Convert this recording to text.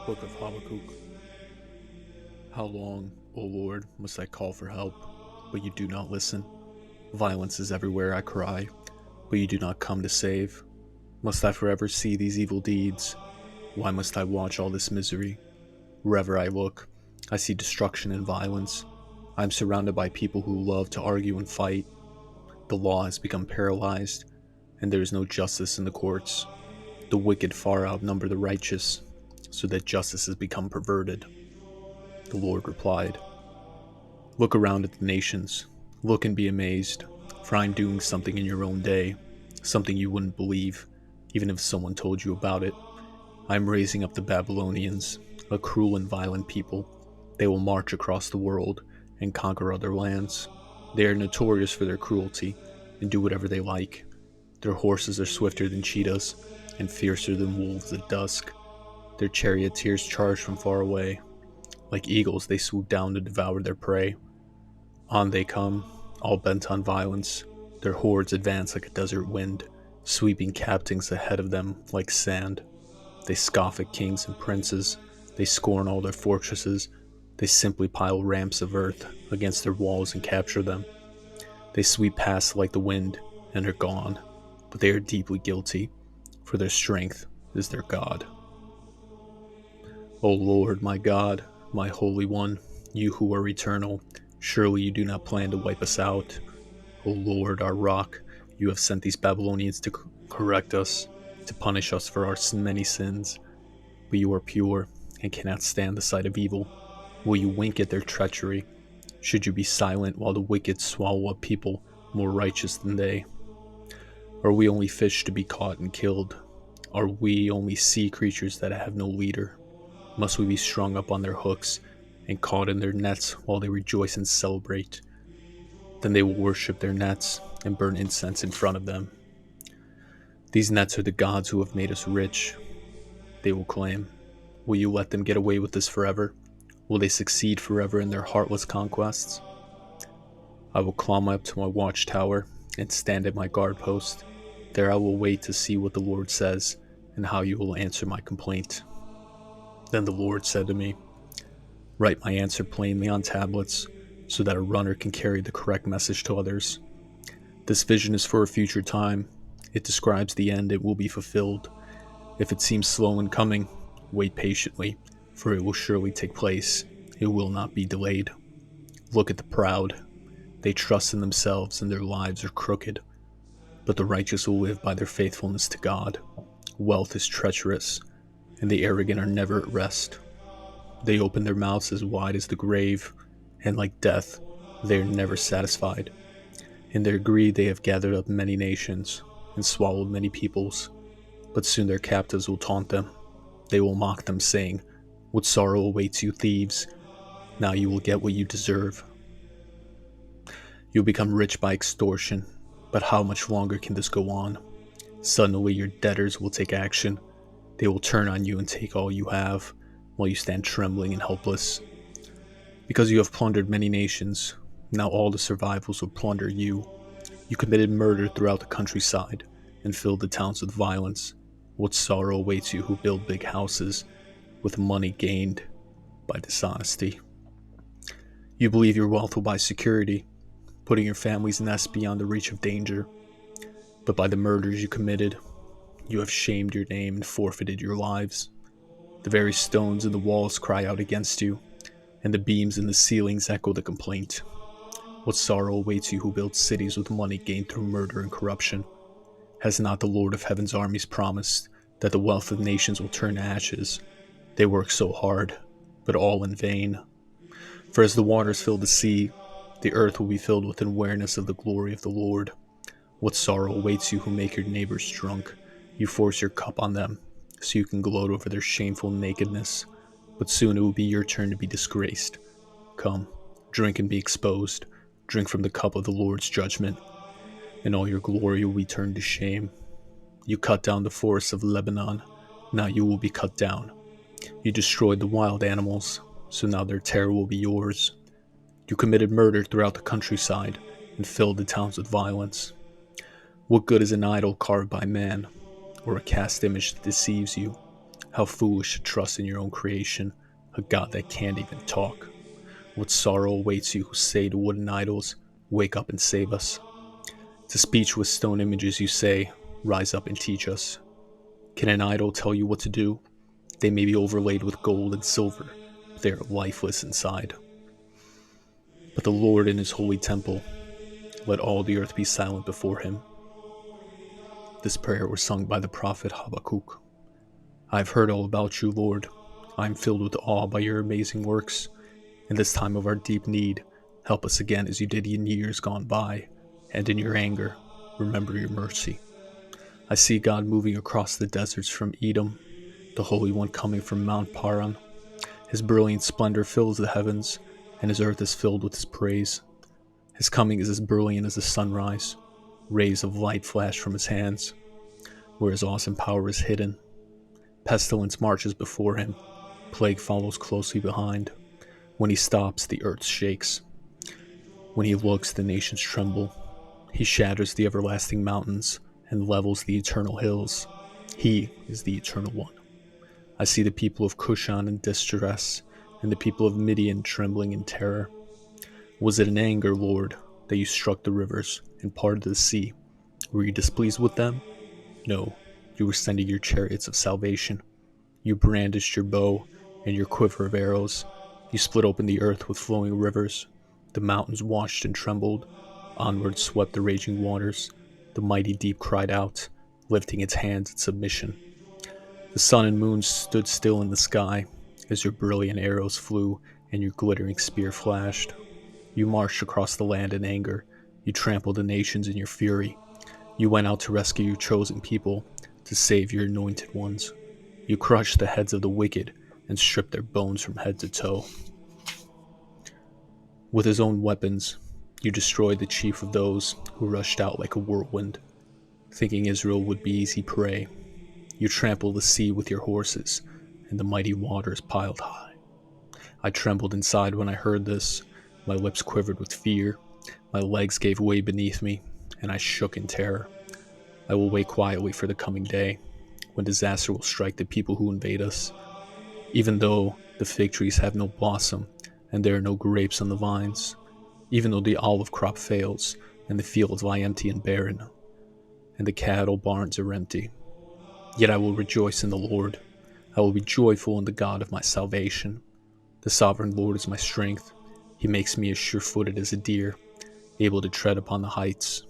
Book of Habakkuk. How long, O Lord, must I call for help, but you do not listen? Violence is everywhere, I cry, but you do not come to save. Must I forever see these evil deeds? Why must I watch all this misery? Wherever I look, I see destruction and violence. I am surrounded by people who love to argue and fight. The law has become paralyzed, and there is no justice in the courts. The wicked far outnumber the righteous, so that justice has become perverted. The Lord replied, Look around at the nations. Look and be amazed, for I am doing something in your own day, something you wouldn't believe, even if someone told you about it. I am raising up the Babylonians, a cruel and violent people. They will march across the world and conquer other lands. They are notorious for their cruelty and do whatever they like. Their horses are swifter than cheetahs and fiercer than wolves at dusk. Their charioteers charge from far away. Like eagles, they swoop down to devour their prey. On they come, all bent on violence. Their hordes advance like a desert wind, sweeping captains ahead of them like sand. They scoff at kings and princes. They scorn all their fortresses. They simply pile ramps of earth against their walls and capture them. They sweep past like the wind and are gone, but they are deeply guilty, for their strength is their God. O Lord, my God, my Holy One, you who are eternal, surely you do not plan to wipe us out. O Lord, our rock, you have sent these Babylonians to correct us, to punish us for our many sins. But you are pure and cannot stand the sight of evil. Will you wink at their treachery? Should you be silent while the wicked swallow up people more righteous than they? Are we only fish to be caught and killed? Are we only sea creatures that have no leader? Must we be strung up on their hooks and caught in their nets while they rejoice and celebrate? Then they will worship their nets and burn incense in front of them. These nets are the gods who have made us rich, they will claim. Will you let them get away with this forever? Will they succeed forever in their heartless conquests? I will climb up to my watchtower and stand at my guard post. There I will wait to see what the Lord says and how you will answer my complaint. Then the Lord said to me, Write my answer plainly on tablets, so that a runner can carry the correct message to others. This vision is for a future time. It describes the end, it will be fulfilled. If it seems slow in coming, wait patiently, for it will surely take place. It will not be delayed. Look at the proud. They trust in themselves and their lives are crooked. But the righteous will live by their faithfulness to God. Wealth is treacherous, and the arrogant are never at rest. They open their mouths as wide as the grave, and like death, they are never satisfied. In their greed they have gathered up many nations, and swallowed many peoples. But soon their captives will taunt them. They will mock them, saying, What sorrow awaits you, thieves? Now you will get what you deserve. You'll become rich by extortion, but how much longer can this go on? Suddenly your debtors will take action. They will turn on you and take all you have, while you stand trembling and helpless. Because you have plundered many nations, now all the survivals will plunder you. You committed murder throughout the countryside, and filled the towns with violence. What sorrow awaits you who build big houses, with money gained by dishonesty. You believe your wealth will buy security, putting your family's nest beyond the reach of danger. But by the murders you committed, you have shamed your name and forfeited your lives. The very stones in the walls cry out against you, and the beams in the ceilings echo the complaint. What sorrow awaits you who build cities with money gained through murder and corruption? Has not the Lord of Heaven's armies promised that the wealth of nations will turn to ashes? They work so hard, but all in vain. For as the waters fill the sea, the earth will be filled with an awareness of the glory of the Lord. What sorrow awaits you who make your neighbors drunk? You force your cup on them, so you can gloat over their shameful nakedness. But soon it will be your turn to be disgraced. Come, drink and be exposed. Drink from the cup of the Lord's judgment, and all your glory will be turned to shame. You cut down the forests of Lebanon, now you will be cut down. You destroyed the wild animals, so now their terror will be yours. You committed murder throughout the countryside, and filled the towns with violence. What good is an idol carved by man, or a cast image that deceives you? How foolish to trust in your own creation, a God that can't even talk. What sorrow awaits you who say to wooden idols, "Wake up and save us." To speech with stone images you say, "Rise up and teach us." Can an idol tell you what to do? They may be overlaid with gold and silver, but they are lifeless inside. But the Lord in his holy temple, let all the earth be silent before him. This prayer was sung by the prophet Habakkuk. I have heard all about you, Lord. I am filled with awe by your amazing works. In this time of our deep need, help us again as you did in years gone by, and in your anger, remember your mercy. I see God moving across the deserts from Edom, the Holy One coming from Mount Paran. His brilliant splendor fills the heavens, and his earth is filled with his praise. His coming is as brilliant as the sunrise. Rays of light flash from his hands, where his awesome power is hidden. Pestilence marches before him, plague follows closely behind. When he stops, the earth shakes. When he looks, the nations tremble. He shatters the everlasting mountains and levels the eternal hills. He is the eternal one. I see the people of Cushan in distress, and the people of Midian trembling in terror. Was it in anger, Lord, that you struck the rivers and parted the sea? Were you displeased with them? No, you were sending your chariots of salvation. You brandished your bow and your quiver of arrows. You split open the earth with flowing rivers. The mountains washed and trembled. Onward swept the raging waters. The mighty deep cried out, lifting its hands in submission. The sun and moon stood still in the sky as your brilliant arrows flew and your glittering spear flashed. You marched across the land in anger. You trampled the nations in your fury. You went out to rescue your chosen people, to save your anointed ones. You crushed the heads of the wicked and stripped their bones from head to toe. With his own weapons, you destroyed the chief of those who rushed out like a whirlwind, thinking Israel would be easy prey. You trampled the sea with your horses, and the mighty waters piled high. I trembled inside when I heard this. My lips quivered with fear. My legs gave way beneath me, and I shook in terror. I will wait quietly for the coming day, when disaster will strike the people who invade us. Even though the fig trees have no blossom, and there are no grapes on the vines, even though the olive crop fails, and the fields lie empty and barren, and the cattle barns are empty, yet I will rejoice in the Lord. I will be joyful in the God of my salvation. The sovereign Lord is my strength. He makes me as sure-footed as a deer, able to tread upon the heights.